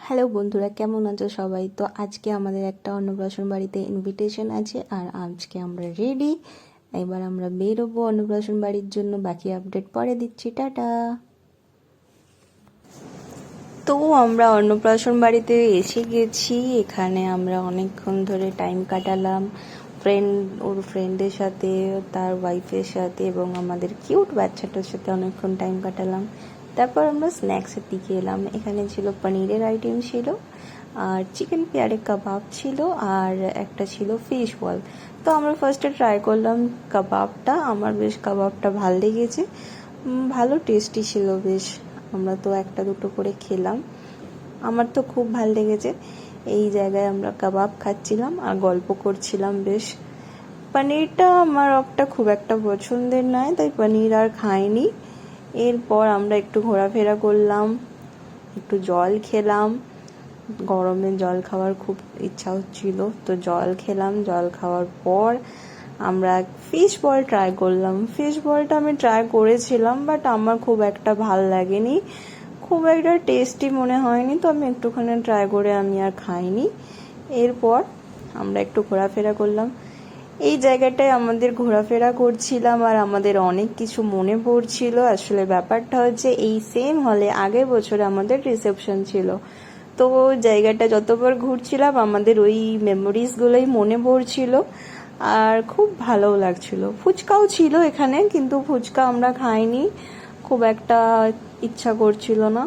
Hello বন্ধুরা, কেমন আছো সবাই? তো আজকে আমাদের একটা অন্নপ্রাশন বাড়িতে ইনভিটেশন আছে আর আজকে আমরা রেডি। এবার আমরা বেরোবো অন্নপ্রাশন বাড়ির জন্য। বাকি আপডেট পরে দিচ্ছি, টাটা। তো আমরা অন্নপ্রাশন বাড়িতে এসে গেছি। এখানে আমরা অনেকক্ষণ ধরে টাইম কাটালাম ওর ফ্রেন্ডের সাথে, তার ওয়াইফের সাথে এবং আমাদের কিউট বাচ্চাটার সাথে অনেকক্ষণ টাইম কাটালাম। তারপর আমরা স্ন্যাক্সের দিকে এলাম। এখানে ছিল পনিরের আইটেম ছিল, আর চিকেন পেয়ারে কাবাব ছিল, আর একটা ছিল ফিশ বল। তো আমরা ফার্স্টে ট্রাই করলাম কাবাবটা। আমার বেশ কাবাবটা ভাল লেগেছে, ভালো টেস্টি ছিল বেশ। আমরা তো একটা দুটো করে খেলাম, আমার তো খুব ভাল লেগেছে। এই জায়গায় আমরা কাবাব খাচ্ছিলাম আর গল্প করছিলাম বেশ। পনিরটা আমার খুব একটা পছন্দের নয়, তাই পনির আর খাইনি। এরপর আমরা একটু ঘোরাফেরা করলাম, একটু জল খেলাম। গরমে জল খাওয়ার খুব ইচ্ছা হচ্ছিল, তো জল খেলাম। জল খাওয়ার পর আমরা ফিশ বল ট্রাই করলাম। ফিশ বলটা আমি ট্রাই করেছিলাম, বাট আমার খুব একটা ভাল লাগেনি, খুব একটা টেস্টি মনে হয়নি, তো আমি একটুখানি ট্রাই করে আমি আর খাইনি। এরপর আমরা একটু ঘোরাফেরা করলাম। এই জায়গাটায় আমাদের ঘোরাফেরা করছিলাম আর আমাদের অনেক কিছু মনে পড়ছিল। আসলে ব্যাপারটা হচ্ছে, এই সেম হলে আগের বছর আমাদের রিসেপশন ছিল, তো জায়গাটা যতবার ঘুরছিলাম আমাদের ওই মেমোরিজগুলোই মনে পড়ছিল আর খুব ভালোও লাগছিল। ফুচকাও ছিল এখানে, কিন্তু ফুচকা আমরা খাইনি, খুব একটা ইচ্ছা করছিল না।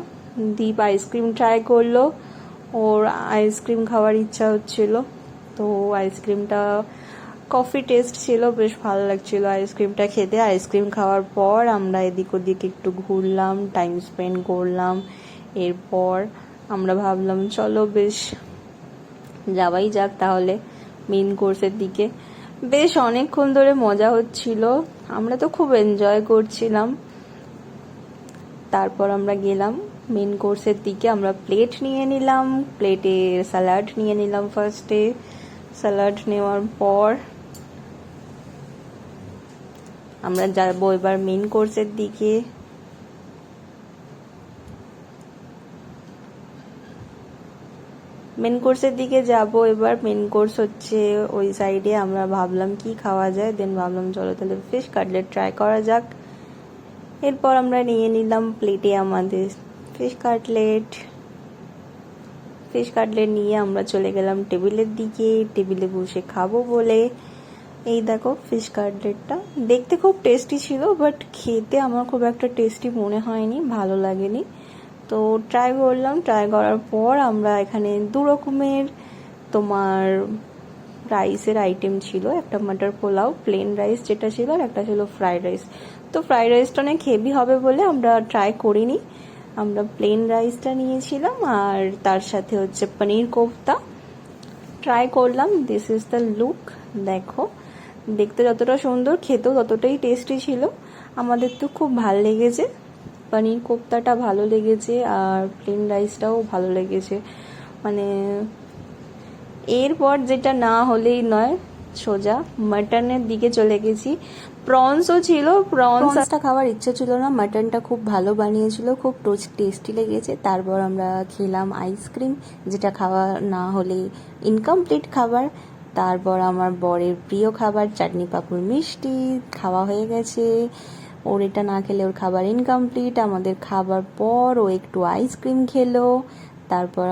দীপ আইসক্রিম ট্রাই করলো, ওর আইসক্রিম খাওয়ার ইচ্ছা হচ্ছিল, তো আইসক্রিমটা কফি টেস্ট ছিল, বেশ ভালো লাগছিল আইসক্রিমটা খেতে। আইসক্রিম খাওয়ার পর আমরা এদিক ওদিক একটু ঘুরলাম, টাইম স্পেন্ড করলাম। এরপর আমরা ভাবলাম চলো বেশ যাওয়াই যাক তাহলে মেন কোর্সের দিকে। বেশ অনেকক্ষণ ধরে মজা হচ্ছিল, আমরা তো খুব এনজয় করছিলাম। তারপর আমরা গেলাম মেন কোর্সের দিকে। আমরা প্লেট নিয়ে নিলাম, প্লেটে স্যালাড নিয়ে নিলাম ফার্স্টে। স্যালাড নেওয়ার পর আমরা যাবো এবার মেন কোর্সের দিকে। মেন কোর্সের দিকে যাব এবার। মেন কোর্স হচ্ছে ওই সাইডে। আমরা ভাবলাম কি খাওয়া যায়, দেন ভাবলাম চলো তাহলে ফিশ কাটলেট ট্রাই করা যাক। এরপর আমরা নিয়ে নিলাম প্লেটে আমাদের ফিশ কাটলেট নিয়ে আমরা চলে গেলাম টেবিলের দিকে, টেবিলে বসে খাবো বলে। এই দেখো ফিশ কাটলেটটা দেখতে খুব টেস্টি ছিল, বাট খেতে আমার খুব একটা টেস্টি মনে হয়নি, ভালো লাগেনি। তো ট্রাই করলাম, ট্রাই করার পর আমরা এখানে দু রকমের তোমার রাইসের আইটেম ছিল। একটা মাটার পোলাও প্লেন রাইস যেটা ছিল, আর একটা ছিল ফ্রাইড রাইস। তো ফ্রাইড রাইসটা অনেক হেভি হবে বলে আমরা ট্রাই করিনি, আমরা প্লেন রাইসটা নিয়েছিলাম। আর তার সাথে হচ্ছে পনির কোফতা ট্রাই করলাম। This is the look. দেখো দেখতে যতটা সুন্দর, খেতেও ততটাই টেস্টি ছিল। আমাদের তো খুব ভালো লেগেছে, পনির কোফতাটা ভালো লেগেছে আর প্লেন রাইসটাও ভালো লেগেছে। মানে এরপর যেটা না হলেই নয়, সোজা মাটনের দিকে চলে গেছি। প্রনসও ছিল, প্রনসটা খাওয়ার ইচ্ছে ছিল না, মাটনটা খুব ভালো বানিয়েছিল, খুব টেস্টি লেগেছে। তারপর আমরা খেলাম আইসক্রিম, যেটা খাওয়া না হলে ইনকমপ্লিট খাবার। তারপর আমার বরের প্রিয় খাবার চাটনি পাঁপড় মিষ্টি খাওয়া হয়ে গেছে। ওর এটা না খেলে ওর খাবার ইনকমপ্লিট। আমাদের খাবার পর ও একটু আইসক্রিম খেলো। তারপর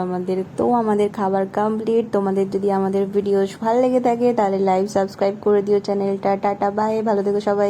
আমাদের খাবার কমপ্লিট। তোমাদের যদি আমাদের ভিডিও ভালো লেগে থাকে তাহলে লাইক সাবস্ক্রাইব করে দিও চ্যানেলটা। টাটা বাই, ভালো থেকো সবাই।